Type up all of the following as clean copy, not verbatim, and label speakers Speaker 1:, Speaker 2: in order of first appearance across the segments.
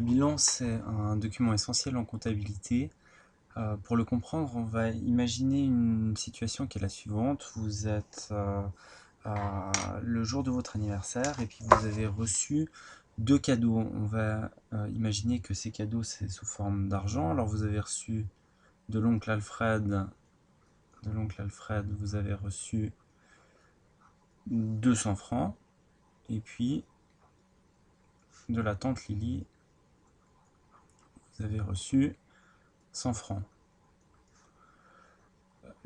Speaker 1: bilan, c'est un document essentiel en comptabilité. Pour le comprendre, on va imaginer une situation qui est la suivante. Vous êtes le jour de votre anniversaire et puis vous avez reçu deux cadeaux. On va imaginer que ces cadeaux, c'est sous forme d'argent. Alors vous avez reçu de l'oncle Alfred, vous avez reçu 200 francs. Et puis de la tante Lily, vous avez reçu 100 francs.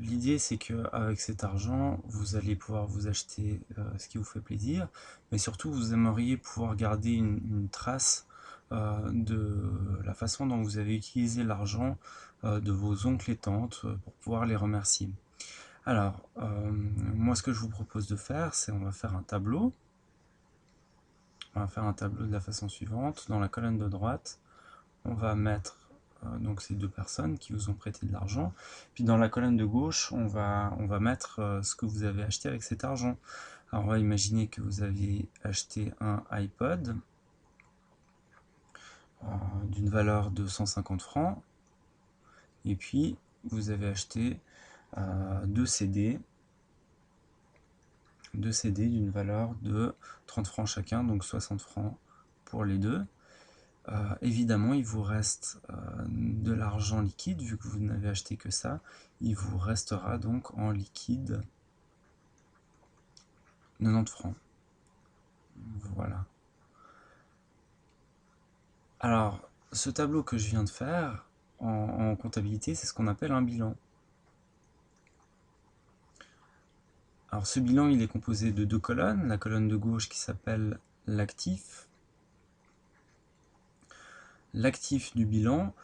Speaker 1: L'idée, c'est qu'avec cet argent, vous allez pouvoir vous acheter ce qui vous fait plaisir, mais surtout, vous aimeriez pouvoir garder une trace de la façon dont vous avez utilisé l'argent de vos oncles et tantes pour pouvoir les remercier. Alors, moi, ce que je vous propose de faire, c'est on va faire un tableau. On va faire un tableau de la façon suivante. Dans la colonne de droite, on va mettre donc ces deux personnes qui vous ont prêté de l'argent. Puis dans la colonne de gauche, on va mettre ce que vous avez acheté avec cet argent. Alors on va imaginer que vous aviez acheté un iPod d'une valeur de 150 francs. Et puis vous avez acheté deux CD d'une valeur de 30 francs chacun, donc 60 francs pour les deux. Évidemment, il vous reste de l'argent liquide, vu que vous n'avez acheté que ça. Il vous restera donc en liquide 90 francs. Voilà. Alors, ce tableau que je viens de faire en comptabilité, c'est ce qu'on appelle un bilan. Alors, ce bilan, il est composé de deux colonnes. La colonne de gauche qui s'appelle l'actif. L'actif du bilan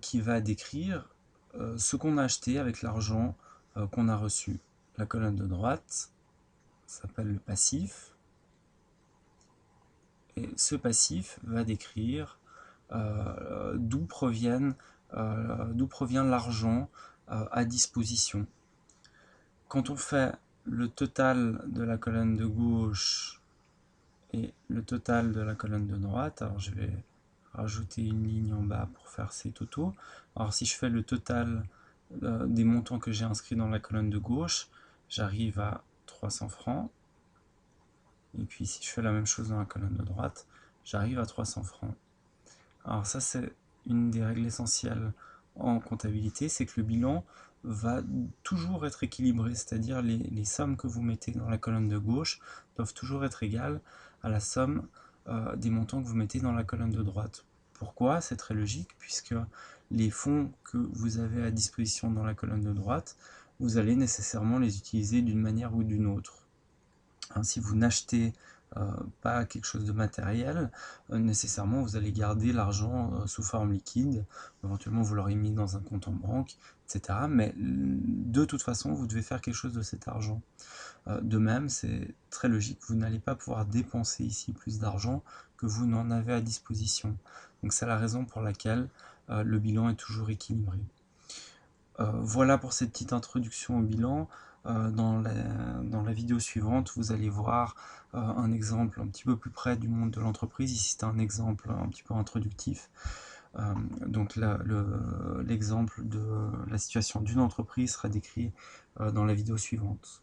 Speaker 1: qui va décrire ce qu'on a acheté avec l'argent qu'on a reçu. La colonne de droite s'appelle le passif. Et ce passif va décrire d'où provient l'argent à disposition. Quand on fait le total de la colonne de gauche et le total de la colonne de droite, alors je vais rajouter une ligne en bas pour faire ces totaux. Alors si je fais le total des montants que j'ai inscrits dans la colonne de gauche, j'arrive à 300 francs. Et puis si je fais la même chose dans la colonne de droite, j'arrive à 300 francs. Alors ça, c'est une des règles essentielles en comptabilité, c'est que le bilan va toujours être équilibré, c'est-à-dire les sommes que vous mettez dans la colonne de gauche doivent toujours être égales à la somme des montants que vous mettez dans la colonne de droite. Pourquoi? C'est très logique, puisque les fonds que vous avez à disposition dans la colonne de droite, vous allez nécessairement les utiliser d'une manière ou d'une autre. Si vous n'achetez pas quelque chose de matériel, nécessairement vous allez garder l'argent sous forme liquide, éventuellement vous l'aurez mis dans un compte en banque, etc. Mais de toute façon, vous devez faire quelque chose de cet argent. De même, c'est très logique, vous n'allez pas pouvoir dépenser ici plus d'argent que vous n'en avez à disposition. Donc c'est la raison pour laquelle le bilan est toujours équilibré. Voilà pour cette petite introduction au bilan. Dans la vidéo suivante, vous allez voir un exemple un petit peu plus près du monde de l'entreprise. Ici, c'est un exemple un petit peu introductif. Donc l'exemple de la situation d'une entreprise sera décrit dans la vidéo suivante.